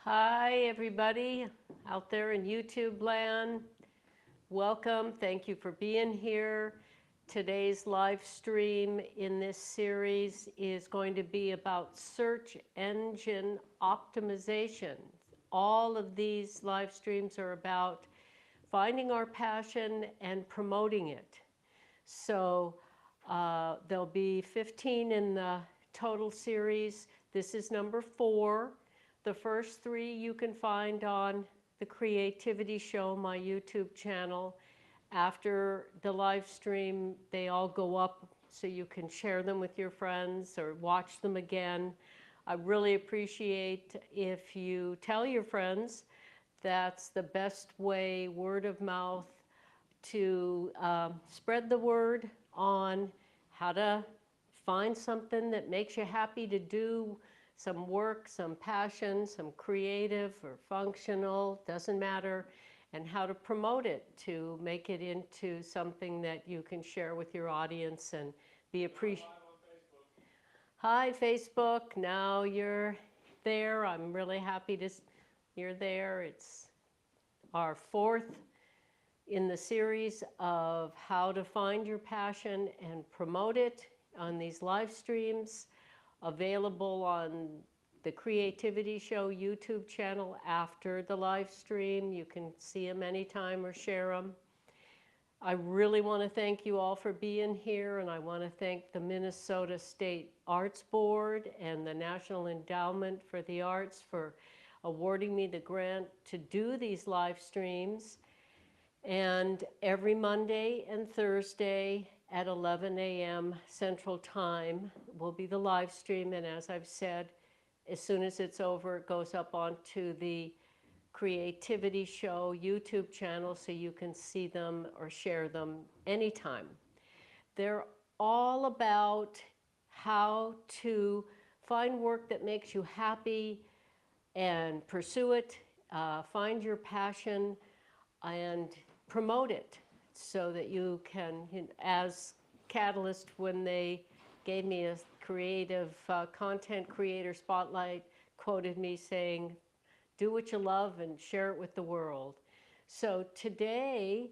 Hi, everybody out there in YouTube land. Welcome. Thank you for being here. Today's live stream in this series is going to be about search engine optimization. All of these live streams are about finding our passion and promoting it. So there'll be 15 in the total series. This is number 4. The first 3 you can find on the Creativity Show, my YouTube channel. After the live stream, they all go up so you can share them with your friends or watch them again. I really appreciate if you tell your friends. That's the best way, word of mouth, to spread the word on how to find something that makes you happy to do, some work, some passion, some creative or functional, doesn't matter, and how to promote it to make it into something that you can share with your audience and be appreciated. Hi, Facebook. Now you're there. I'm really happy you're there. It's our 4th in the series of how to find your passion and promote it on these live streams, available on the Creativity Show YouTube channel after the live stream. You can see them anytime or share them. I really want to thank you all for being here, and I want to thank the Minnesota State Arts Board and the National Endowment for the Arts for awarding me the grant to do these live streams. And every Monday and Thursday at 11 a.m. Central Time will be the live stream. And as I've said, as soon as it's over, it goes up onto the Creativity Show YouTube channel so you can see them or share them anytime. They're all about how to find work that makes you happy and pursue it, find your passion, and promote it so that you can, as Catalyst, when they gave me a creative content creator spotlight, quoted me saying, do what you love and share it with the world. So today,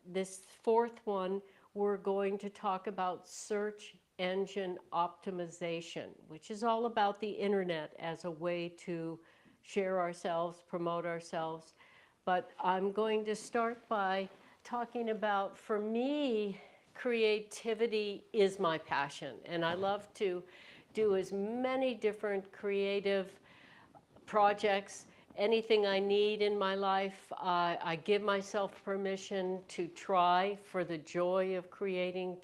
this 4th one, we're going to talk about search engine optimization, which is all about the internet as a way to share ourselves, promote ourselves. But I'm going to start by talking about, for me, creativity is my passion. And I love to do as many different creative projects, anything I need in my life. I give myself permission to try for the joy of creating.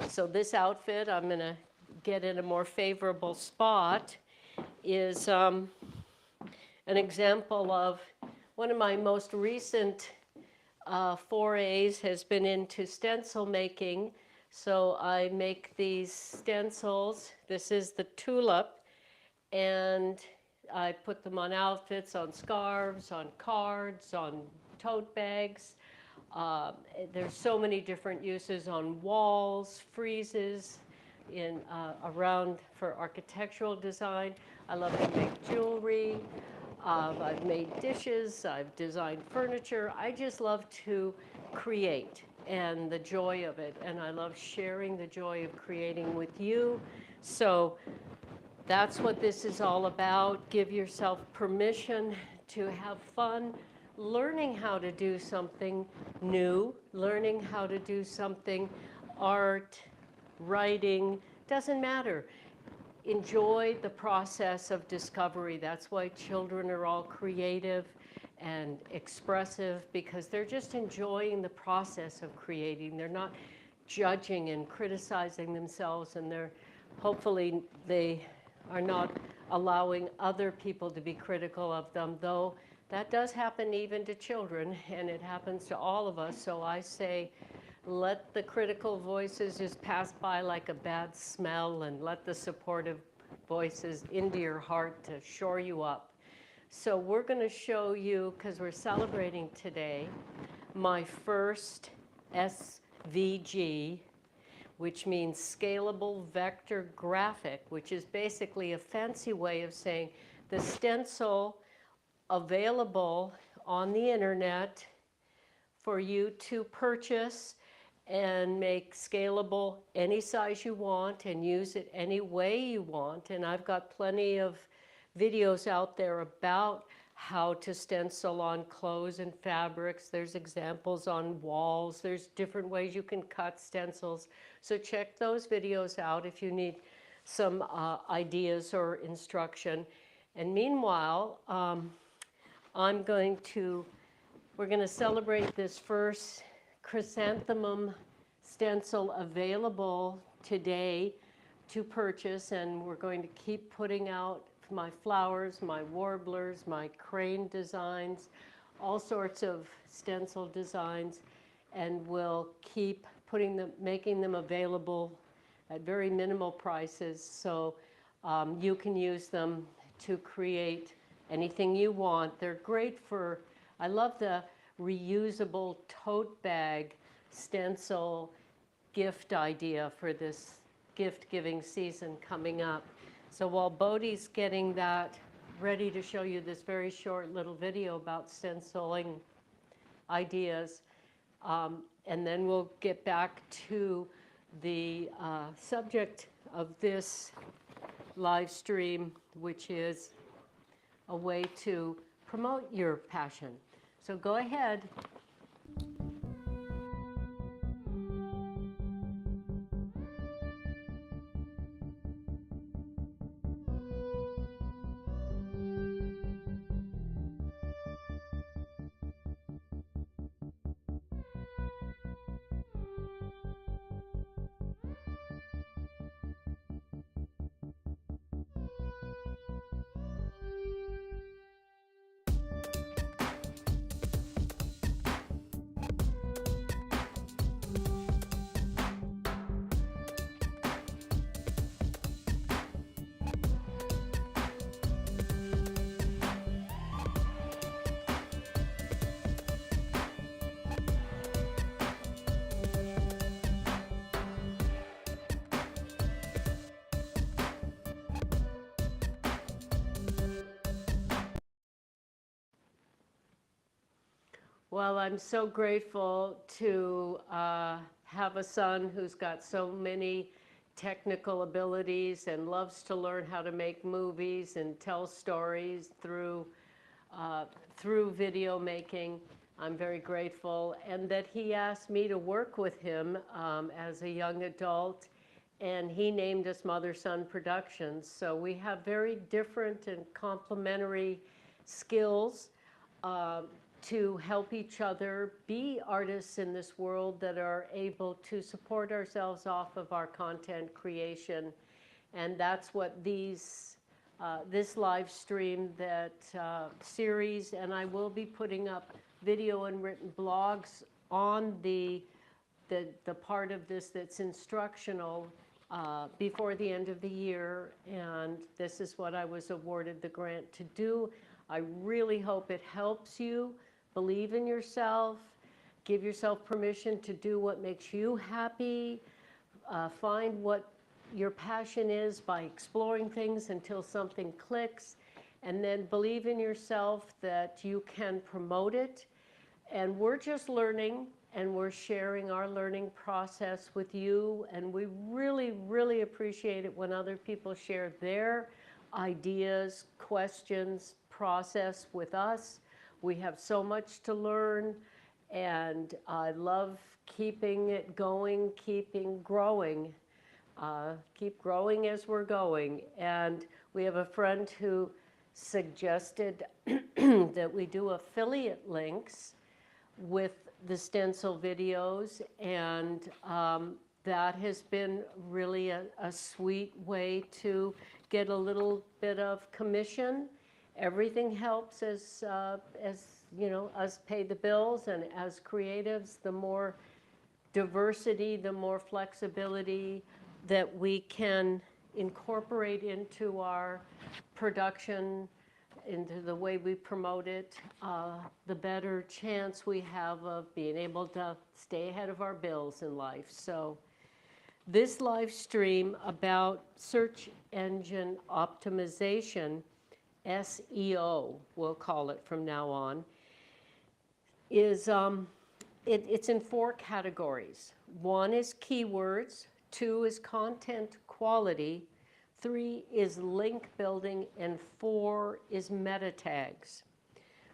So this outfit, I'm going to get in a more favorable spot, is an example of one of my most recent forays has been into stencil making. So I make these stencils. This is the tulip, and I put them on outfits, on scarves, on cards, on tote bags. There's so many different uses on walls, friezes, around for architectural design. I love to make jewelry. I've made dishes, I've designed furniture. I just love to create and the joy of it. And I love sharing the joy of creating with you. So that's what this is all about. Give yourself permission to have fun, learning how to do something new, learning how to do something, art, writing, doesn't matter. Enjoy the process of discovery. That's why children are all creative and expressive, because they're just enjoying the process of creating. They're not judging and criticizing themselves, and hopefully they are not allowing other people to be critical of them, though that does happen even to children, and it happens to all of us. So I say, let the critical voices just pass by like a bad smell, and let the supportive voices into your heart to shore you up. So we're going to show you, because we're celebrating today, my first SVG, which means scalable vector graphic, which is basically a fancy way of saying the stencil available on the internet for you to purchase and make scalable any size you want and use it any way you want. And I've got plenty of videos out there about how to stencil on clothes and fabrics. There's examples on walls. There's different ways you can cut stencils. So check those videos out if you need some ideas or instruction. And meanwhile, we're going to celebrate this first chrysanthemum stencil available today to purchase, and we're going to keep putting out my flowers, my warblers, my crane designs, all sorts of stencil designs, and we'll keep making them available at very minimal prices, so you can use them to create anything you want. They're great for, I love the reusable tote bag stencil gift idea for this gift-giving season coming up. So while Bodhi's getting that ready to show you this very short little video about stenciling ideas, and then we'll get back to the subject of this live stream, which is a way to promote your passion. So go ahead. Well, I'm so grateful to have a son who's got so many technical abilities and loves to learn how to make movies and tell stories through video making. I'm very grateful, and that he asked me to work with him as a young adult, and he named us Mother-Son Productions. So we have very different and complementary skills to help each other be artists in this world that are able to support ourselves off of our content creation. And that's what this live stream, that series, and I will be putting up video and written blogs on the part of this that's instructional before the end of the year. And this is what I was awarded the grant to do. I really hope it helps you. Believe in yourself, give yourself permission to do what makes you happy, find what your passion is by exploring things until something clicks, and then believe in yourself that you can promote it. And we're just learning, and we're sharing our learning process with you, and we really, really appreciate it when other people share their ideas, questions, process with us. We have so much to learn, and I love keeping it going, growing. Keep growing as we're going. And we have a friend who suggested that we do affiliate links with the stencil videos, and that has been really a sweet way to get a little bit of commission. Everything helps as you know, us pay the bills, and as creatives, the more diversity, the more flexibility that we can incorporate into our production, into the way we promote it, the better chance we have of being able to stay ahead of our bills in life. So this live stream about search engine optimization SEO, we'll call it from now on, is it's in 4 categories. 1 is keywords, 2 is content quality, 3 is link building, and 4 is meta tags.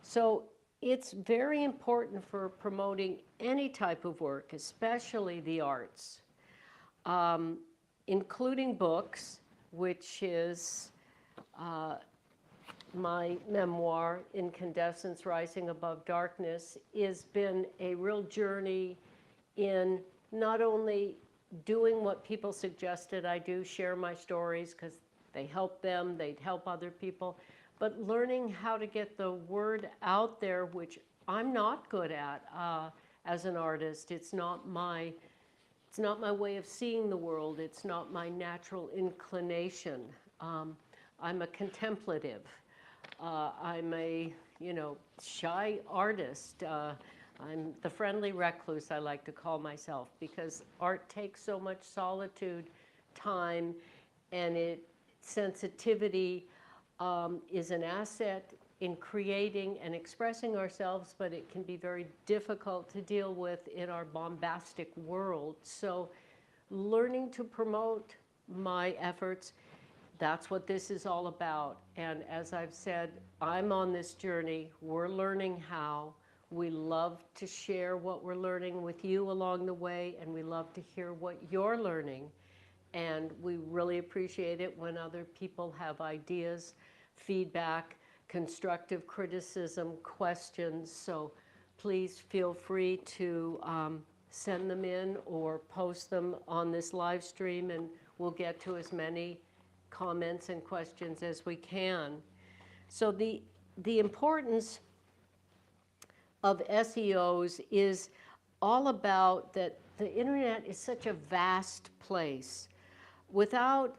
So it's very important for promoting any type of work, especially the arts, including books, which is my memoir, Incandescence, Rising Above Darkness, has been a real journey in not only doing what people suggested I do, share my stories because they help them, they help other people, but learning how to get the word out there, which I'm not good at as an artist. It's not my way of seeing the world. It's not my natural inclination. I'm a contemplative. I'm a, shy artist. I'm the friendly recluse, I like to call myself, because art takes so much solitude, time, and sensitivity is an asset in creating and expressing ourselves, but it can be very difficult to deal with in our bombastic world. So learning to promote my efforts, that's what this is all about. And as I've said, I'm on this journey. We're learning how. We love to share what we're learning with you along the way, and we love to hear what you're learning. And we really appreciate it when other people have ideas, feedback, constructive criticism, questions. So please feel free to send them in or post them on this live stream, and we'll get to as many comments and questions as we can. So the importance of SEOs is all about that the internet is such a vast place. Without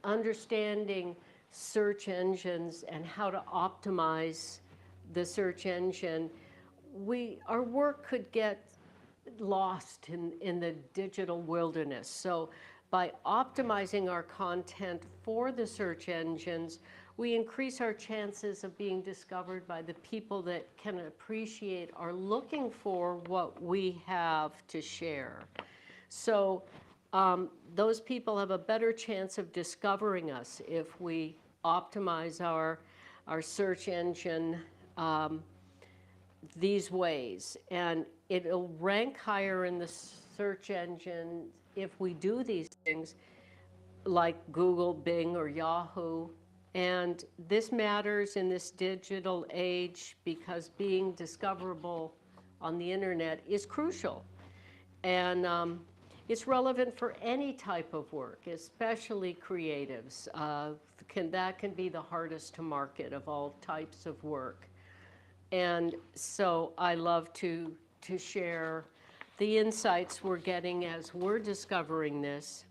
understanding search engines and how to optimize the search engine, our work could get lost in the digital wilderness. So by optimizing our content for the search engines, we increase our chances of being discovered by the people that can appreciate, are looking for what we have to share. So those people have a better chance of discovering us if we optimize our search engine these ways. And it'll rank higher in the search engine if we do these things like Google, Bing, or Yahoo. And this matters in this digital age because being discoverable on the internet is crucial. And it's relevant for any type of work, especially creatives. That can be the hardest to market of all types of work. And so I love to share the insights we're getting as we're discovering this.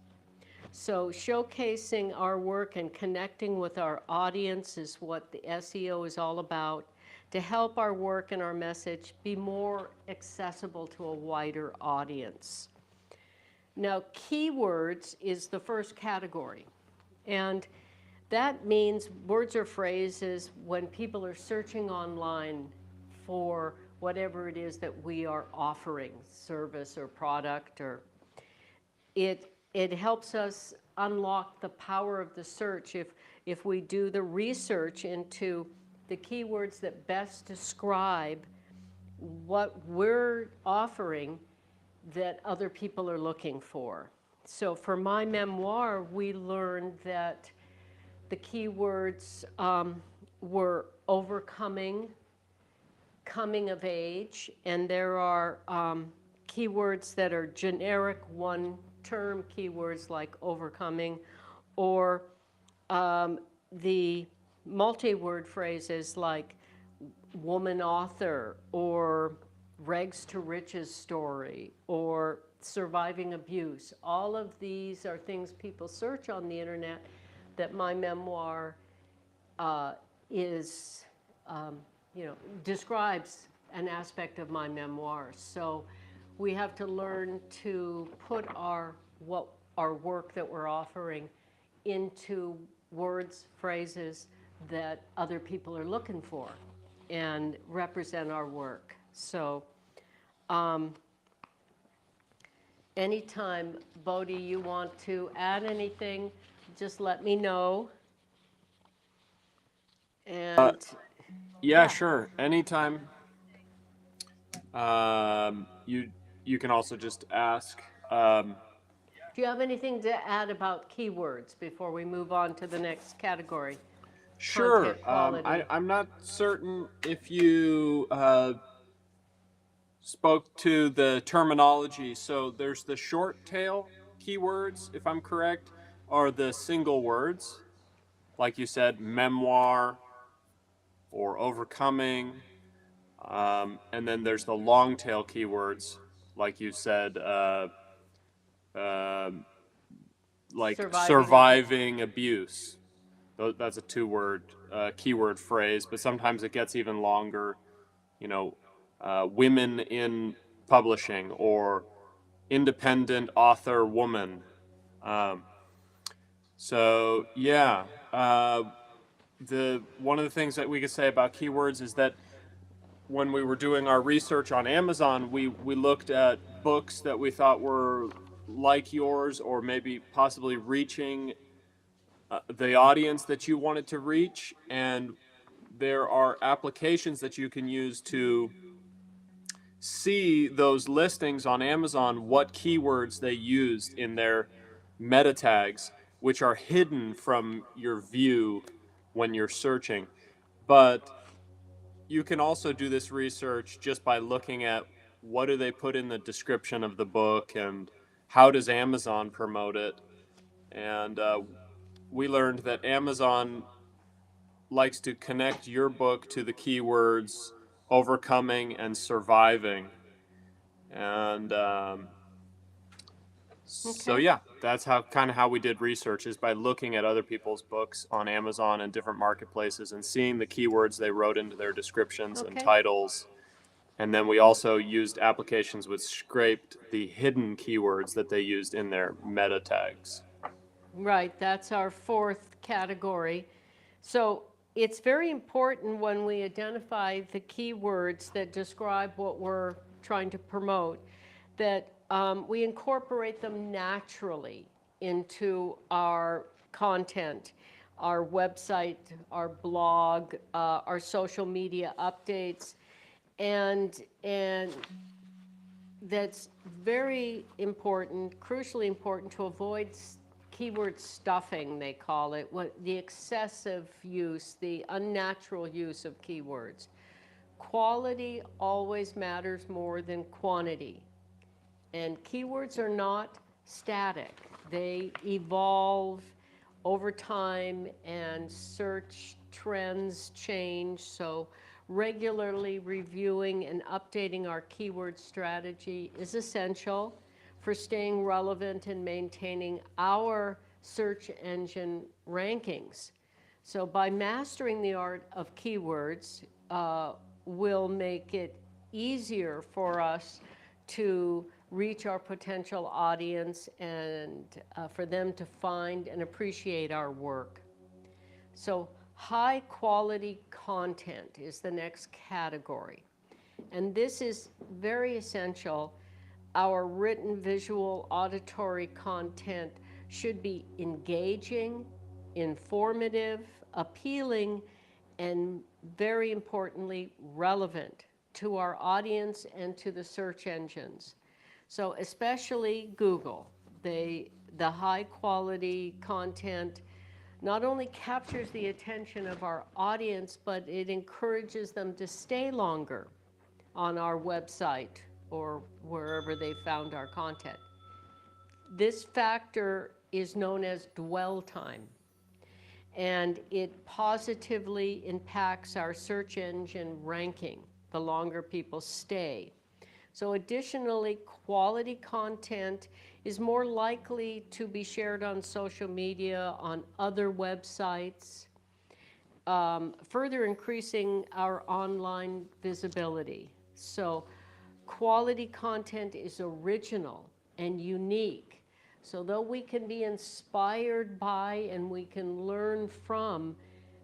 So showcasing our work and connecting with our audience is what the SEO is all about, to help our work and our message be more accessible to a wider audience. Now, keywords is the first category. And that means words or phrases when people are searching online for whatever it is that we are offering, service or product, or it helps us unlock the power of the search if we do the research into the keywords that best describe what we're offering that other people are looking for. So for my memoir, we learned that the keywords were overcoming, coming of age, and there are keywords that are generic one-term keywords like overcoming, or the multi-word phrases like woman author, or rags to riches story, or surviving abuse. All of these are things people search on the internet that my memoir describes an aspect of my memoir. So we have to learn to put our work that we're offering into words, phrases that other people are looking for and represent our work. So anytime, Bodhi, you want to add anything, just let me know. And Yeah, sure. Anytime. You can also just ask. Do you have anything to add about keywords before we move on to the next category? Sure. Content quality. I'm not certain if you spoke to the terminology. So there's the short tail keywords, if I'm correct, are the single words, like you said, memoir or overcoming. And then there's the long tail keywords, like you said, um like surviving abuse. That's a two-word keyword phrase, but sometimes it gets even longer. You know, women in publishing or independent author woman. Um, so yeah, the one of the things that we could say about keywords is that when we were doing our research on Amazon, we looked at books that we thought were like yours or maybe possibly reaching the audience that you wanted to reach, and there are applications that you can use to see those listings on Amazon, what keywords they used in their meta tags, which are hidden from your view when you're searching. But you can also do this research just by looking at what do they put in the description of the book and how does Amazon promote it. And we learned that Amazon likes to connect your book to the keywords overcoming and surviving. And so Okay. yeah, that's how kind of how we did research, is by looking at other people's books on Amazon and different marketplaces and seeing the keywords they wrote into their descriptions and Okay. titles. And then we also used applications which scraped the hidden keywords that they used in their meta tags. Right, that's our fourth category. So it's very important when we identify the keywords that describe what we're trying to promote that we incorporate them naturally into our content, our website, our blog, our social media updates, and that's very important, crucially important, to avoid keyword stuffing, they call it, the excessive use, the unnatural use of keywords. Quality always matters more than quantity. And keywords are not static. They evolve over time and search trends change. So regularly reviewing and updating our keyword strategy is essential for staying relevant and maintaining our search engine rankings. So by mastering the art of keywords, will make it easier for us to reach our potential audience and for them to find and appreciate our work. So high quality content is the next category. And this is very essential. Our written, visual, auditory content should be engaging, informative, appealing, and very importantly, relevant to our audience and to the search engines. So especially Google, the high quality content not only captures the attention of our audience, but it encourages them to stay longer on our website or wherever they found our content. This factor is known as dwell time, and it positively impacts our search engine ranking the longer people stay. So additionally, quality content is more likely to be shared on social media, on other websites, further increasing our online visibility. So quality content is original and unique. So though we can be inspired by and we can learn from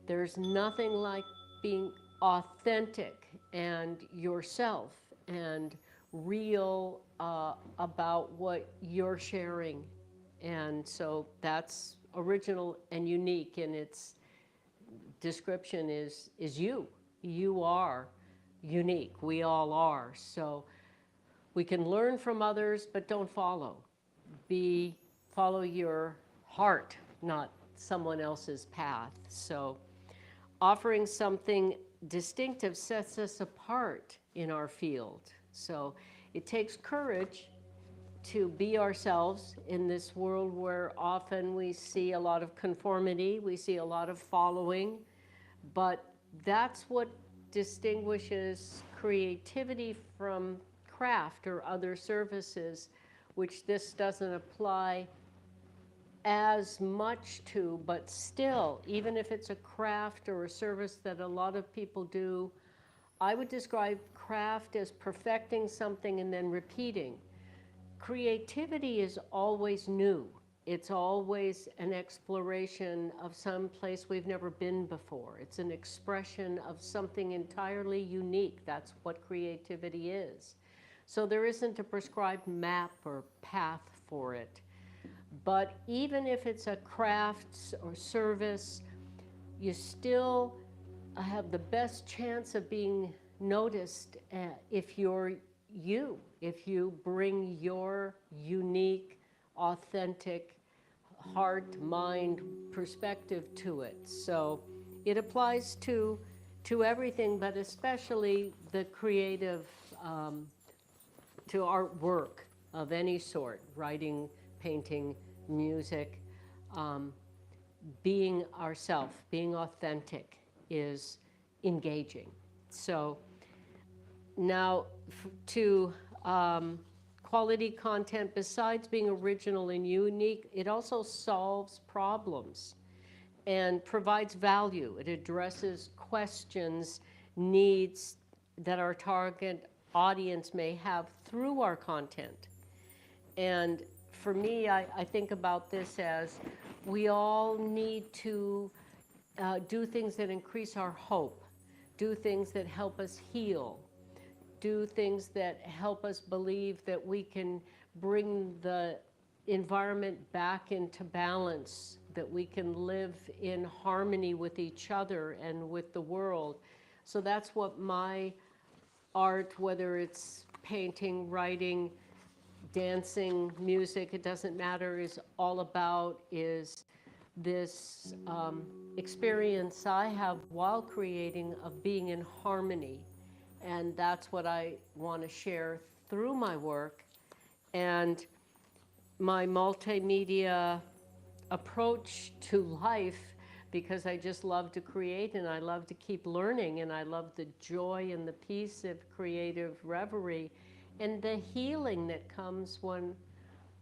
There's nothing like being authentic and yourself and real about what you're sharing. And so that's original and unique in its description is you. You are unique. We all are. So we can learn from others, but don't follow. Follow your heart, not someone else's path. So offering something distinctive sets us apart in our field. So it takes courage to be ourselves in this world where often we see a lot of conformity, we see a lot of following, but that's what distinguishes creativity from craft or other services, which this doesn't apply as much to, but still, even if it's a craft or a service that a lot of people do, I would describe craft as perfecting something and then repeating. Creativity is always new. It's always an exploration of some place we've never been before. It's an expression of something entirely unique. That's what creativity is. So there isn't a prescribed map or path for it. But even if it's a craft or service, you still have the best chance of being noticed if you're you, if you bring your unique, authentic heart, mind, perspective to it. So it applies to everything, but especially the creative, to artwork of any sort, writing, painting, music. Being ourself, being authentic is engaging. So now to quality content, besides being original and unique, it also solves problems and provides value. It addresses questions, needs that our target audience may have through our content. And for me, I think about this as we all need to do things that increase our hope, do things that help us heal, do things that help us believe that we can bring the environment back into balance, that we can live in harmony with each other and with the world. So that's what my art, whether it's painting, writing, dancing, music, it doesn't matter, is all about, is this experience I have while creating of being in harmony. And that's what I want to share through my work. And my multimedia approach to life, because I just love to create and I love to keep learning and I love the joy and the peace of creative reverie and the healing that comes when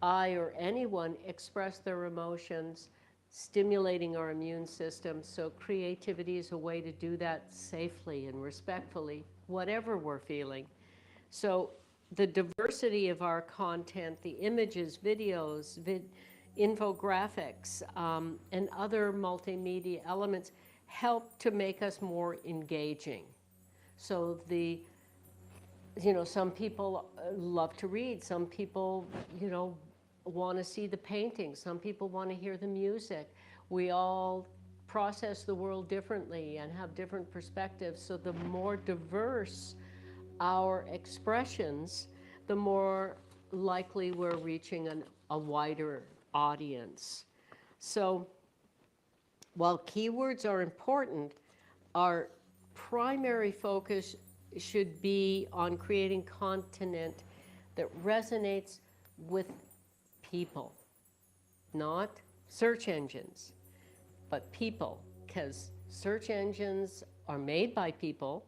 I or anyone express their emotions, stimulating our immune system. So creativity is a way to do that safely and respectfully, whatever we're feeling. So the diversity of our content, the images, videos, infographics, and other multimedia elements help to make us more engaging. So some people love to read, some people, want to see the paintings, some people want to hear the music. We all process the world differently and have different perspectives, so the more diverse our expressions, the more likely we're reaching a wider audience. So while keywords are important, our primary focus should be on creating content that resonates with people, not search engines, but people, because search engines are made by people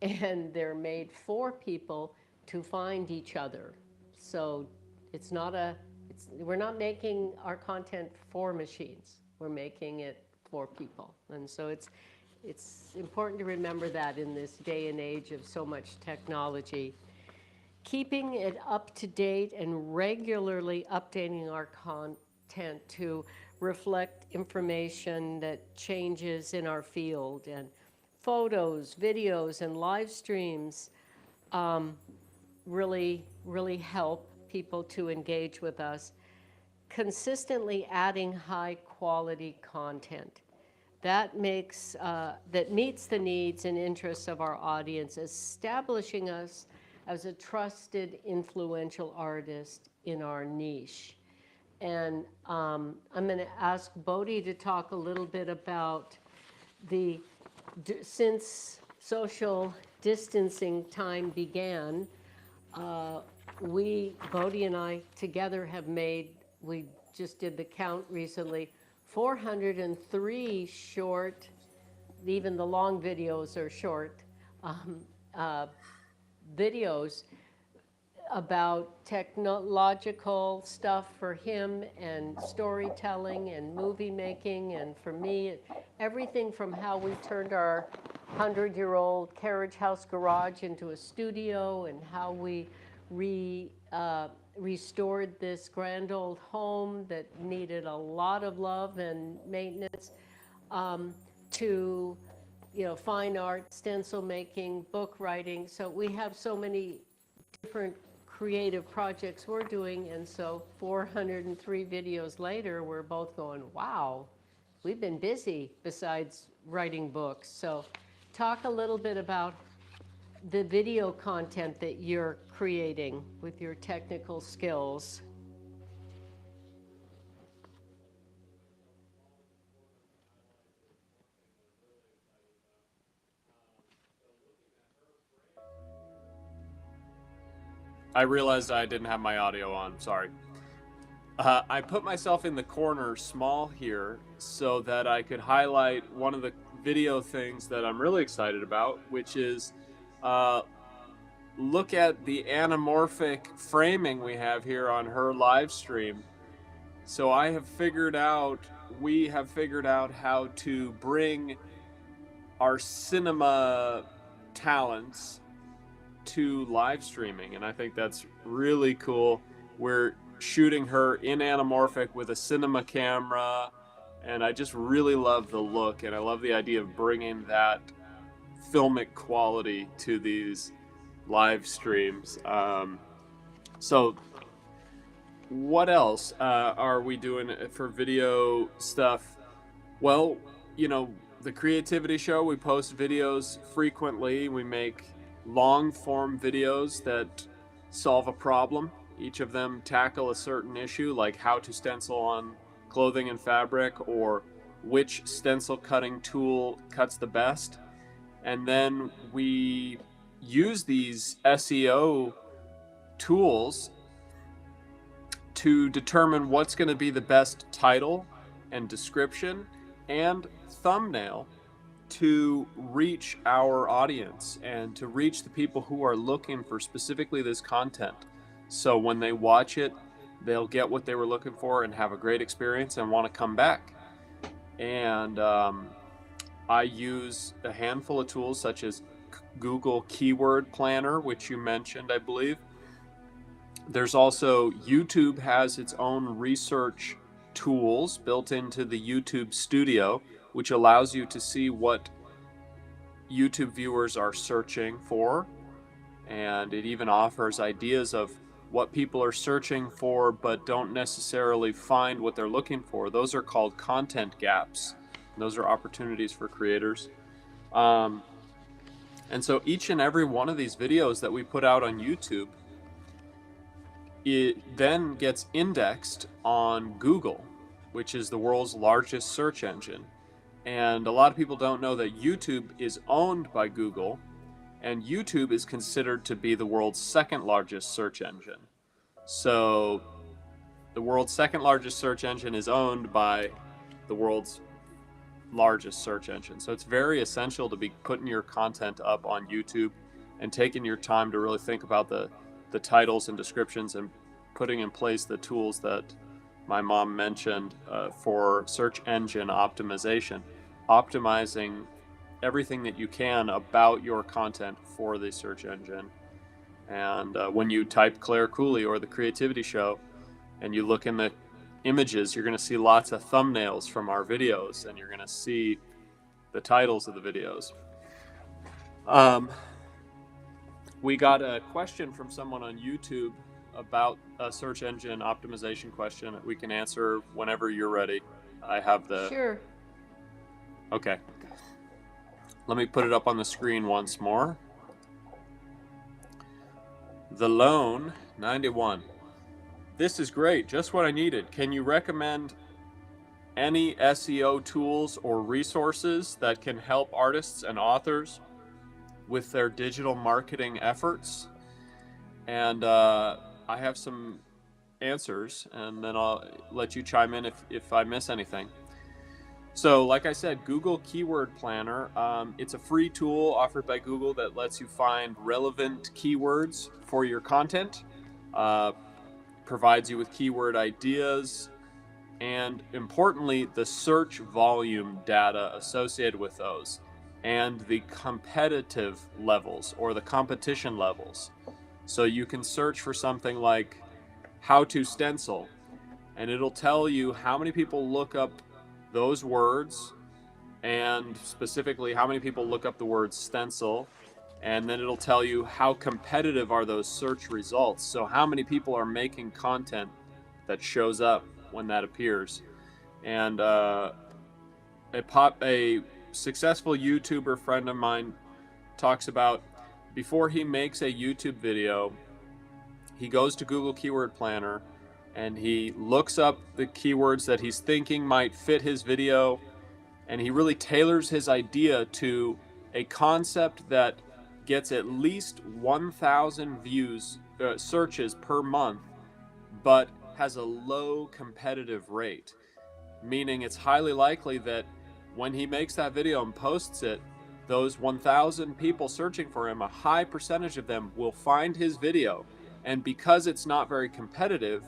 and they're made for people to find each other. So we're not making our content for machines, we're making it for people. And so it's important to remember that in this day and age of so much technology. Keeping it up to date and regularly updating our content to reflect information that changes in our field. And photos, videos, and live streams really help people to engage with us. Consistently adding high quality content that meets the needs and interests of our audience, establishing us as a trusted, influential artist in our niche. And I'm going to ask Bodhi to talk a little bit about since social distancing time began, Bodhi and I together we just did the count recently, 403 short, even the long videos are short, videos about technological stuff for him and storytelling and movie making, and for me, everything from how we turned our 100-year-old carriage house garage into a studio, and how we restored this grand old home that needed a lot of love and maintenance, to fine art, stencil making, book writing. So we have so many different creative projects we're doing, and so 403 videos later, we're both going, wow, we've been busy besides writing books. So talk a little bit about the video content that you're creating with your technical skills. I realized I didn't have my audio on, sorry. I put myself in the corner small here so that I could highlight one of the video things that I'm really excited about, which is look at the anamorphic framing we have here on her live stream. So we have figured out how to bring our cinema talents to live streaming, and I think that's really cool. We're shooting her in anamorphic with a cinema camera, and I just really love the look, and I love the idea of bringing that filmic quality to these live streams. So what else are we doing for video stuff? Well, the Creativity Show, we post videos frequently. We make long form videos that solve a problem. Each of them tackle a certain issue, like how to stencil on clothing and fabric, or which stencil cutting tool cuts the best. And then we use these SEO tools to determine what's going to be the best title and description and thumbnail to reach our audience and to reach the people who are looking for specifically this content. So when they watch it, they'll get what they were looking for and have a great experience and want to come back. And I use a handful of tools such as Google Keyword Planner, which you mentioned, I believe. There's also, YouTube has its own research tools built into the YouTube Studio, which allows you to see what YouTube viewers are searching for. And it even offers ideas of what people are searching for but don't necessarily find what they're looking for. Those are called content gaps. Those are opportunities for creators. And so each and every one of these videos that we put out on YouTube, it then gets indexed on Google, which is the world's largest search engine. And a lot of people don't know that YouTube is owned by Google, and YouTube is considered to be the world's second largest search engine. So the world's second largest search engine is owned by the world's largest search engine. So it's very essential to be putting your content up on YouTube and taking your time to really think about the titles and descriptions and putting in place the tools that my mom mentioned for search engine optimization, optimizing everything that you can about your content for the search engine. And when you type Clare Cooley or the Creativity Show and you look in the images. You're going to see lots of thumbnails from our videos, and you're going to see the titles of the videos. We got a question from someone on YouTube about a search engine optimization question that we can answer whenever you're ready. I have the... Sure. Okay. Let me put it up on the screen once more. The Lone 91. This is great, just what I needed. Can you recommend any SEO tools or resources that can help artists and authors with their digital marketing efforts? And I have some answers, and then I'll let you chime in if I miss anything. So like I said, Google Keyword Planner, it's a free tool offered by Google that lets you find relevant keywords for your content, provides you with keyword ideas, and importantly, the search volume data associated with those, and the competitive levels or the competition levels. So you can search for something like how to stencil, and it'll tell you how many people look up those words, and specifically how many people look up the word stencil, and then it'll tell you how competitive are those search results. So how many people are making content that shows up when that appears. And a successful YouTuber friend of mine talks about, before he makes a YouTube video, he goes to Google Keyword Planner and he looks up the keywords that he's thinking might fit his video, and he really tailors his idea to a concept that gets at least 1,000 views, searches per month, but has a low competitive rate, meaning it's highly likely that when he makes that video and posts it, those 1,000 people searching for him, a high percentage of them will find his video. And because it's not very competitive,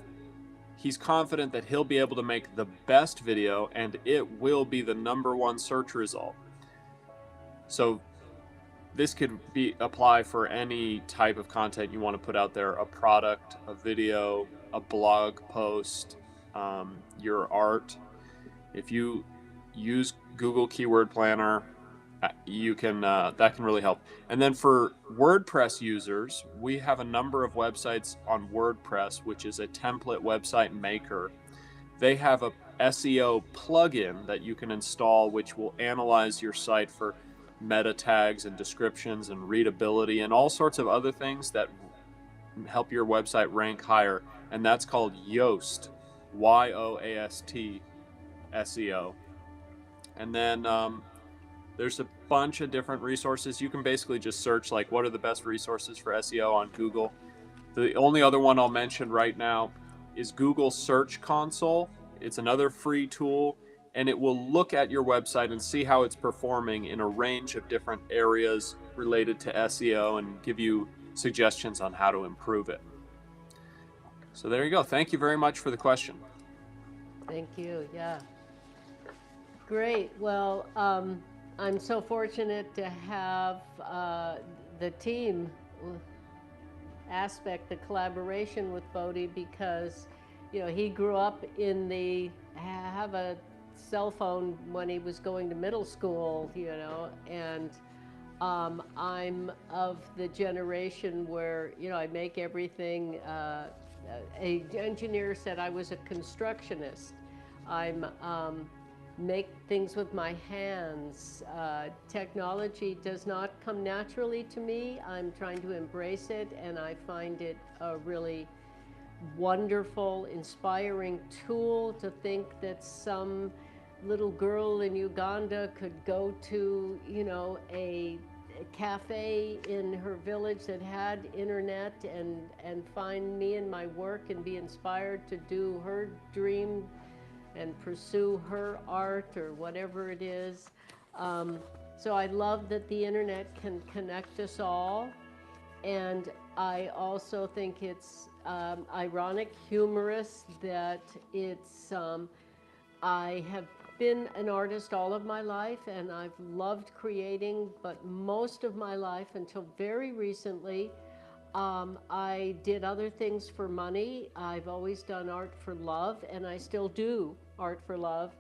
he's confident that he'll be able to make the best video and it will be the #1 search result. So this could apply for any type of content you want to put out there: a product, a video, a blog post, your art. If you use Google Keyword Planner, you can that can really help. And then for WordPress users, we have a number of websites on WordPress, which is a template website maker. They have a SEO plugin that you can install, which will analyze your site for meta tags and descriptions and readability and all sorts of other things that help your website rank higher. And that's called Yoast, Yoast SEO. And then there's a bunch of different resources. You can basically just search like, what are the best resources for SEO on Google. The only other one I'll mention right now is Google Search Console. It's another free tool, and it will look at your website and see how it's performing in a range of different areas related to SEO and give you suggestions on how to improve it. So there you go. Thank you very much for the question. Thank you. Yeah. Great. Well, I'm so fortunate to have the team aspect, the collaboration with Bodhi, because, you know, he grew up in have a cell phone when he was going to middle school, you know, and I'm of the generation where, you know, I make everything. A engineer said I was a constructionist. I'm make things with my hands. Technology does not come naturally to me. I'm trying to embrace it, and I find it a really wonderful, inspiring tool to think that some little girl in Uganda could go to, you know, a cafe in her village that had internet and find me and my work and be inspired to do her dream and pursue her art or whatever it is. So I love that the internet can connect us all. And I also think it's ironic, humorous that it's, I have been an artist all of my life, and I've loved creating, but most of my life until very recently, I did other things for money. I've always done art for love, and I still do art for love.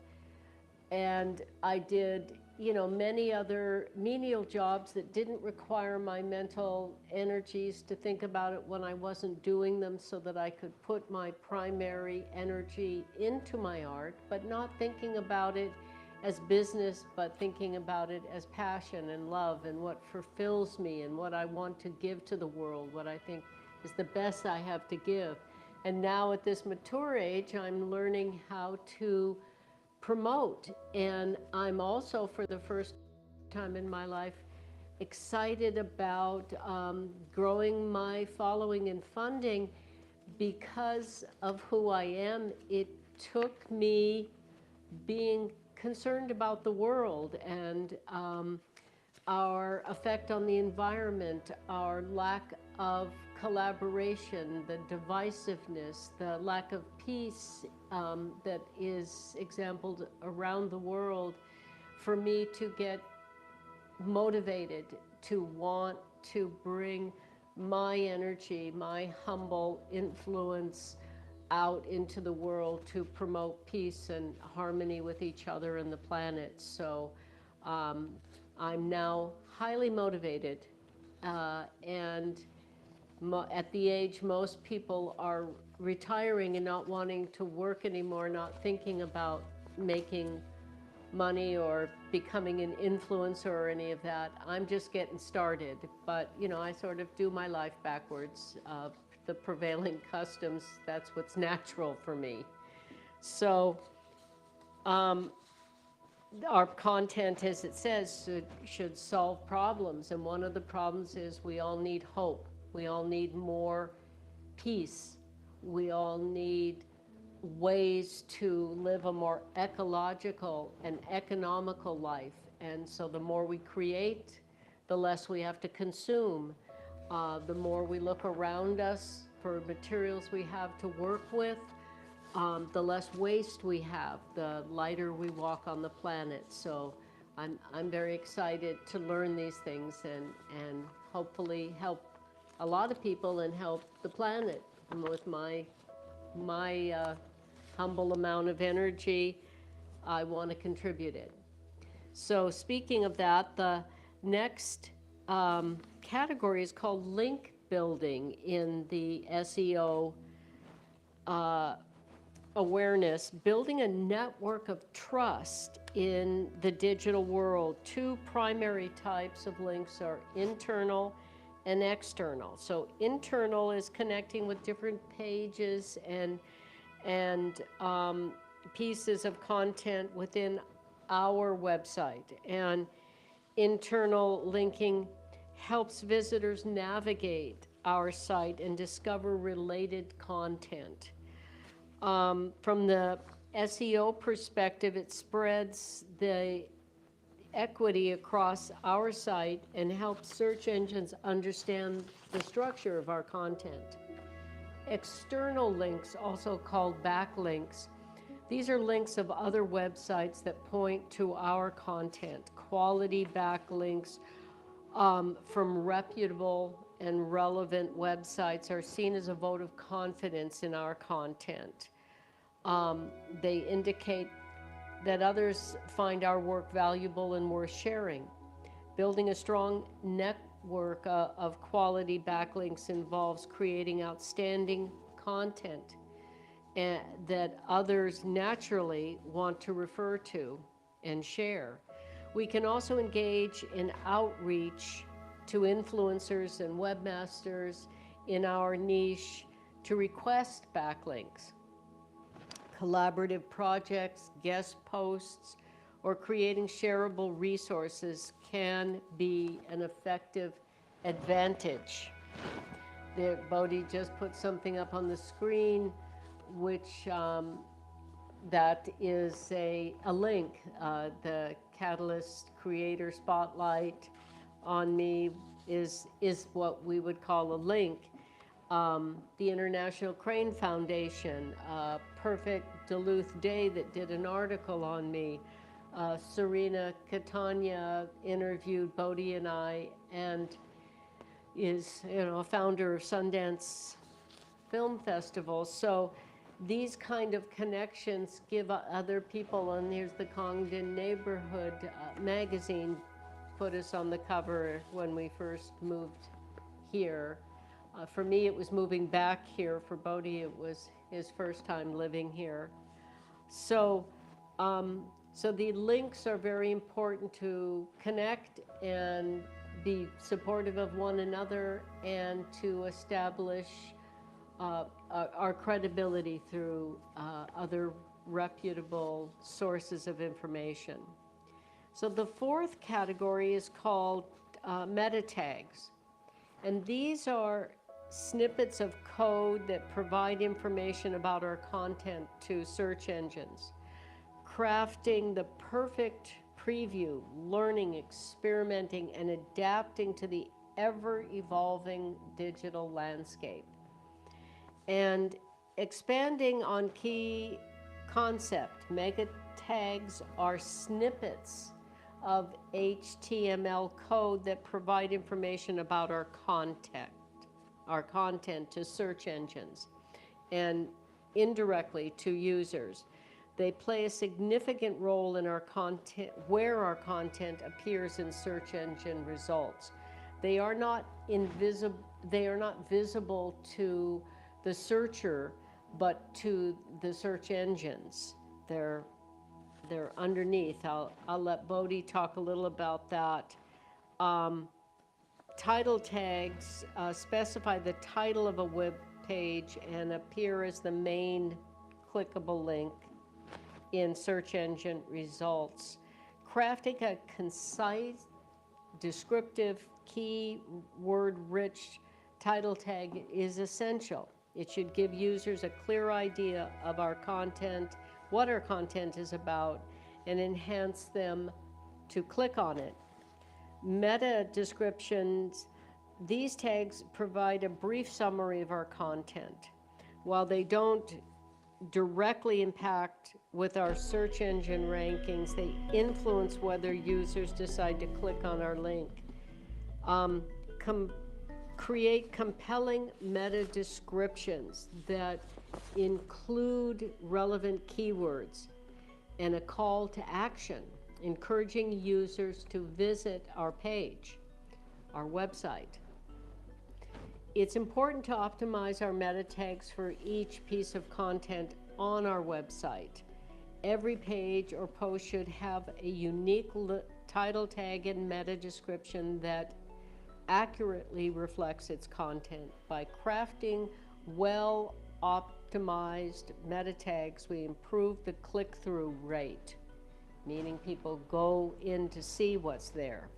And I did, many other menial jobs that didn't require my mental energies to think about it when I wasn't doing them, so that I could put my primary energy into my art, but not thinking about it as business, but thinking about it as passion and love and what fulfills me and what I want to give to the world, what I think is the best I have to give. And now at this mature age, I'm learning how to promote. And I'm also, for the first time in my life, excited about growing my following and funding because of who I am. It took me being concerned about the world and our effect on the environment, our lack of collaboration, the divisiveness, the lack of peace that is exampled around the world, for me to get motivated to want to bring my energy, my humble influence out into the world to promote peace and harmony with each other and the planet. So I'm now highly motivated, and at the age most people are retiring and not wanting to work anymore, not thinking about making money or becoming an influencer or any of that. I'm just getting started, but I sort of do my life backwards. The prevailing customs, that's what's natural for me. So our content, as it says, should solve problems. And one of the problems is we all need hope. We all need more peace. We all need ways to live a more ecological and economical life. And so the more we create, the less we have to consume. The more we look around us for materials we have to work with, the less waste we have, the lighter we walk on the planet. So I'm very excited to learn these things and hopefully help a lot of people and help the planet. And with my humble amount of energy, I want to contribute it. So speaking of that, the next category is called link building in the SEO awareness, building a network of trust in the digital world. Two primary types of links are internal and external. So internal is connecting with different pages and pieces of content within our website. And internal linking helps visitors navigate our site and discover related content. From the SEO perspective, it spreads the equity across our site and helps search engines understand the structure of our content. External links, also called backlinks, these are links of other websites that point to our content. Quality backlinks from reputable and relevant websites are seen as a vote of confidence in our content. They indicate that others find our work valuable and worth sharing. Building a strong network of quality backlinks involves creating outstanding content that others naturally want to refer to and share. We can also engage in outreach to influencers and webmasters in our niche to request backlinks. Collaborative projects, guest posts, or creating shareable resources can be an effective advantage. There, Bodhi just put something up on the screen, which that is a link. The Catalyst Creator Spotlight on me is what we would call a link. The International Crane Foundation, Perfect Duluth Day, that did an article on me. Serena Catania interviewed Bodhi and I, and is, a founder of Sundance Film Festival. So these kind of connections give other people, and here's the Congdon Neighborhood magazine put us on the cover when we first moved here. For me, it was moving back here. For Bodhi, it was his first time living here. So, so the links are very important to connect and be supportive of one another, and to establish our credibility through other reputable sources of information. So the fourth category is called meta tags. And these are snippets of code that provide information about our content to search engines. Crafting the perfect preview, learning, experimenting, and adapting to the ever-evolving digital landscape. And expanding on key concept, mega tags are snippets of HTML code that provide information about our content to search engines and indirectly to users. They play a significant role in our content, where our content appears in search engine results. They are not visible to the searcher, but to the search engines. They're underneath. I'll let Bodhi talk a little about that. Title tags specify the title of a web page and appear as the main clickable link in search engine results. Crafting a concise, descriptive, keyword-rich title tag is essential. It should give users a clear idea of our content, what our content is about, and enhance them to click on it. Meta descriptions, these tags provide a brief summary of our content. While they don't directly impact with our search engine rankings, they influence whether users decide to click on our link. Create compelling meta descriptions that include relevant keywords and a call to action, encouraging users to visit our page, our website. It's important to optimize our meta tags for each piece of content on our website. Every page or post should have a unique title tag and meta description that accurately reflects its content. By crafting well-optimized meta tags, we improve the click-through rate, meaning people go in to see what's there.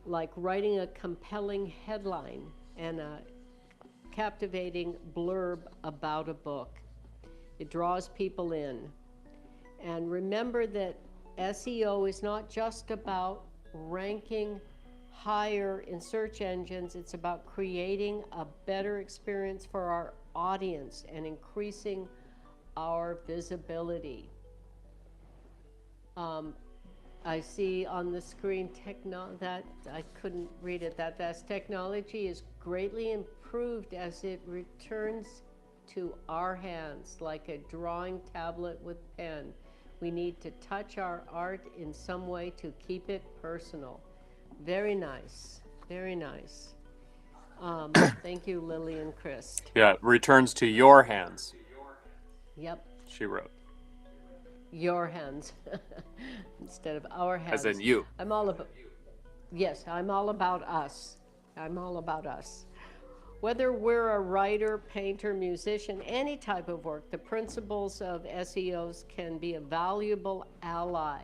Like writing a compelling headline and a captivating blurb about a book. It draws people in. And remember that SEO is not just about ranking higher in search engines, it's about creating a better experience for our audience and increasing our visibility. I see on the screen that I couldn't read it. That's technology is greatly improved as it returns to our hands like a drawing tablet with pen. We need to touch our art in some way to keep it personal. Very nice, very nice. Thank you, Lily and Chris. Yeah, returns to your hands. Yep. She wrote. Your hands instead of our hands. As in you. I'm all about us. I'm all about us. Whether we're a writer, painter, musician, any type of work, the principles of SEOs can be a valuable ally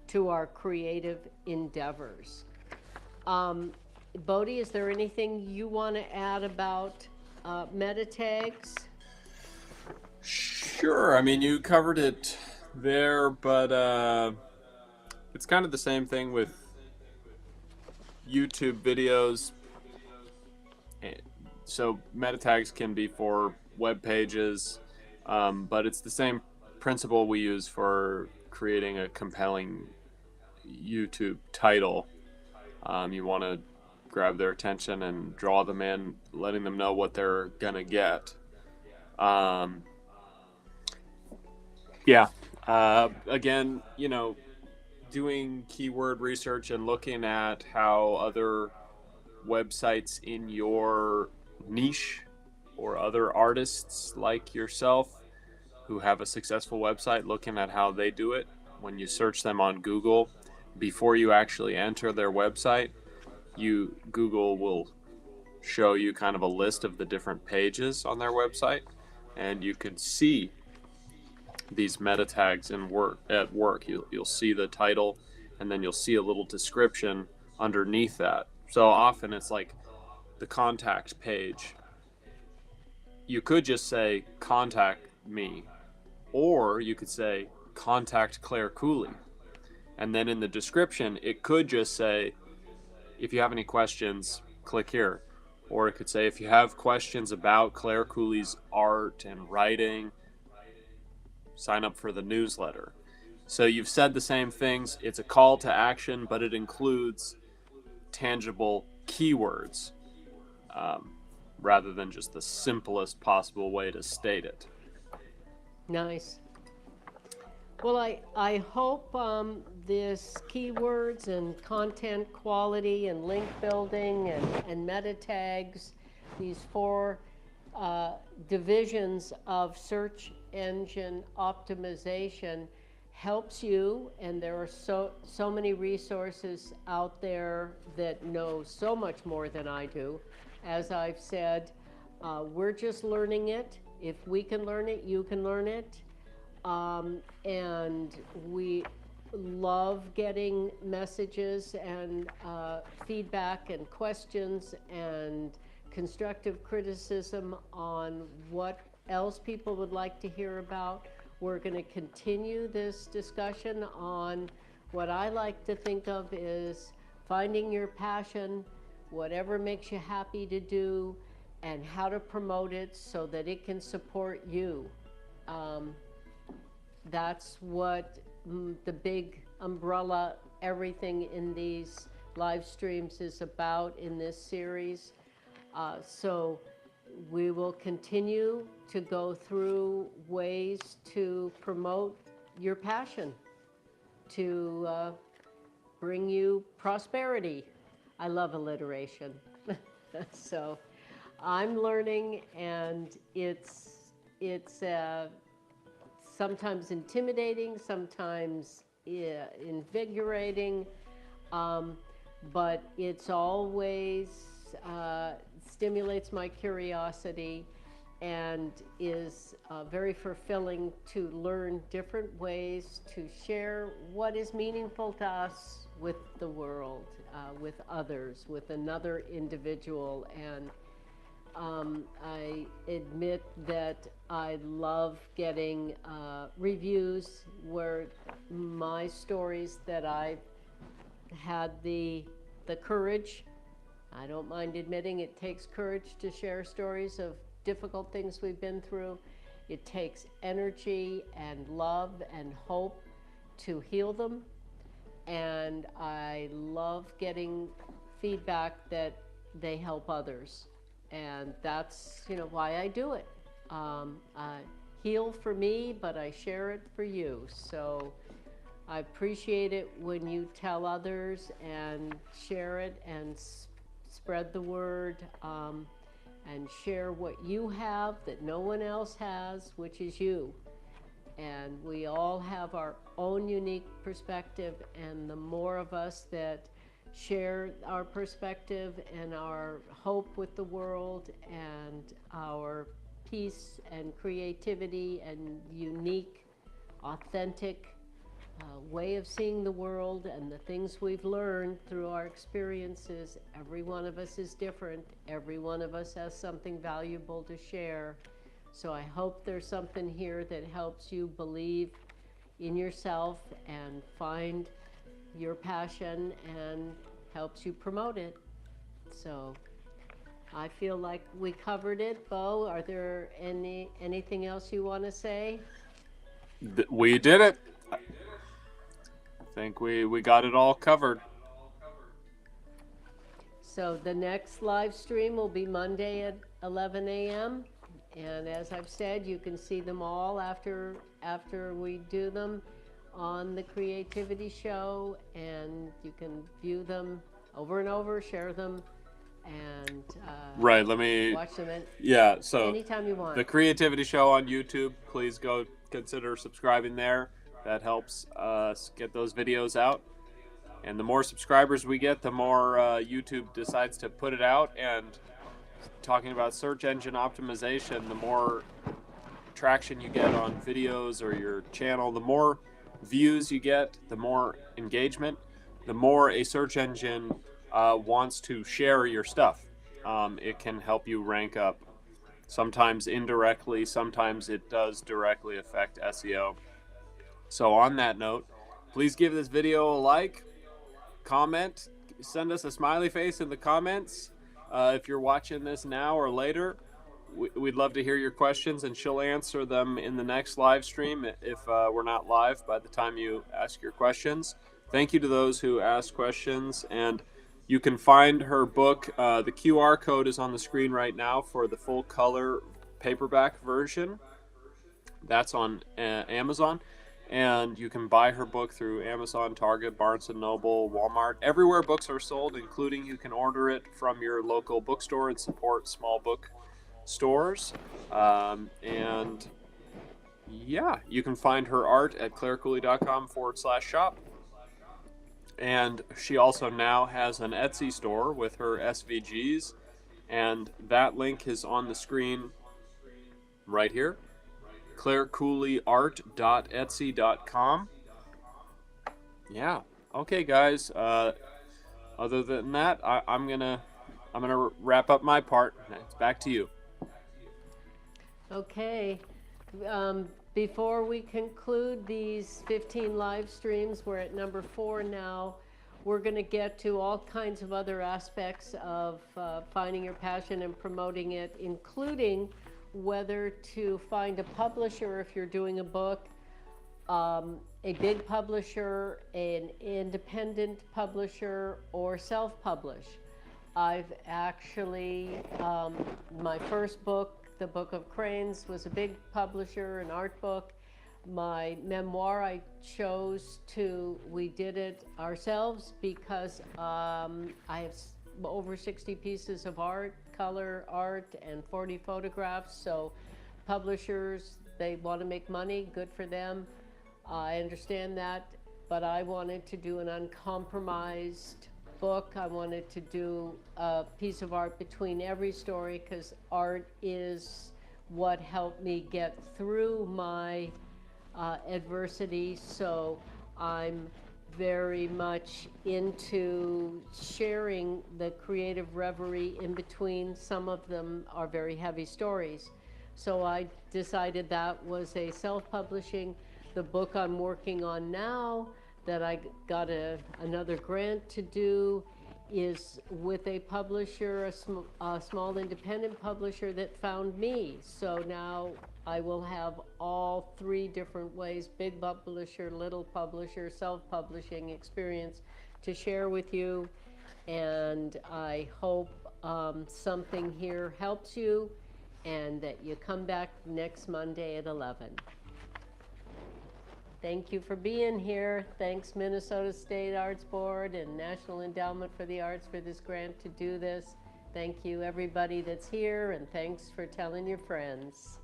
to our creative endeavors. Bodhi, is there anything you want to add about meta tags? Sure. I mean, you covered it there, but it's kind of the same thing with YouTube videos. So meta tags can be for web pages, but it's the same principle we use for creating a compelling YouTube title. You want to grab their attention and draw them in, letting them know what they're gonna get. Again, doing keyword research and looking at how other websites in your niche or other artists like yourself who have a successful website, looking at how they do it. When you search them on Google, before you actually enter their website, Google will show you kind of a list of the different pages on their website, and you can see these meta tags at work. You'll see the title, and then you'll see a little description underneath that. So often it's like the contact page. You could just say contact me, or you could say contact Clare Cooley, and then in the description it could just say, if you have any questions, click here. Or it could say, if you have questions about Clare Cooley's art and writing, sign up for the newsletter. So you've said the same things. It's a call to action, but it includes tangible keywords rather than just the simplest possible way to state it. Nice. Well, I hope this keywords and content quality and link building and meta tags, these 4 divisions of search engine optimization, helps you. And there are so many resources out there that know so much more than I do. As I've said, we're just learning it. If we can learn it, you can learn it. And we love getting messages and feedback and questions and constructive criticism on what else people would like to hear about. We're going to continue this discussion on what I like to think of is finding your passion, whatever makes you happy to do, and how to promote it so that it can support you. That's what the big umbrella, everything in these live streams is about in this series. So we will continue to go through ways to promote your passion, to bring you prosperity. I love alliteration. So I'm learning, and it's sometimes intimidating, sometimes invigorating, but it's always stimulates my curiosity and is very fulfilling to learn different ways to share what is meaningful to us with the world, with others, with another individual. And I admit that I love getting reviews where my stories that I've had the courage, I don't mind admitting it takes courage to share stories of difficult things we've been through. It takes energy and love and hope to heal them. And I love getting feedback that they help others. And that's, why I do it. I heal for me, but I share it for you. So I appreciate it when you tell others and share it and spread the word, and share what you have that no one else has, which is you. And we all have our own unique perspective, and the more of us that share our perspective and our hope with the world and our peace and creativity and unique, authentic way of seeing the world and the things we've learned through our experiences. Every one of us is different. Every one of us has something valuable to share. So I hope there's something here that helps you believe in yourself and find your passion and helps you promote it. So I feel like we covered it. Bo, are there anything else you want to say? We did it. I think we got it all covered. So the next live stream will be Monday at 11 a.m. And as I've said, you can see them all after we do them on the Creativity Show, and you can view them over and over, share them, and right. Let me watch them so anytime you want. The Creativity Show on YouTube. Please go consider subscribing there. That helps us get those videos out. And the more subscribers we get, the more YouTube decides to put it out. And talking about search engine optimization, the more traction you get on videos or your channel, the more views you get, the more engagement, the more a search engine wants to share your stuff. It can help you rank up, sometimes indirectly, sometimes it does directly affect SEO. So on that note, please give this video a like, comment, send us a smiley face in the comments if you're watching this now or later. We'd love to hear your questions, and she'll answer them in the next live stream if we're not live by the time you ask your questions. Thank you to those who asked questions, and you can find her book. The QR code is on the screen right now for the full color paperback version. That's on Amazon, and you can buy her book through Amazon, Target, Barnes & Noble, Walmart, everywhere books are sold, including you can order it from your local bookstore and support small book stores. And yeah, you can find her art at clarecooley.com/shop. And she also now has an Etsy store with her SVGs, and that link is on the screen right here. clarecooleyart.etsy.com. Yeah. Okay, guys. Other than that, I'm gonna wrap up my part. It's back to you. Okay. Before we conclude these 15 live streams, we're at number 4 now. We're going to get to all kinds of other aspects of finding your passion and promoting it, including whether to find a publisher if you're doing a book, a big publisher, an independent publisher, or self-publish. I've actually, my first book, The Book of Cranes, was a big publisher, an art book. My memoir, we did it ourselves because I have over 60 pieces of art, color art, and 40 photographs. So publishers, they want to make money, good for them. I understand that, but I wanted to do an uncompromised book. I wanted to do a piece of art between every story, because art is what helped me get through my adversity. So I'm very much into sharing the creative reverie in between. Some of them are very heavy stories. So I decided that was a self-publishing. The book I'm working on now that I got another grant to do is with a publisher, a small independent publisher that found me. So now I will have all 3 different ways, big publisher, little publisher, self-publishing experience to share with you. And I hope something here helps you, and that you come back next Monday at 11. Thank you for being here. Thanks Minnesota State Arts Board and National Endowment for the Arts for this grant to do this. Thank you everybody that's here, and thanks for telling your friends.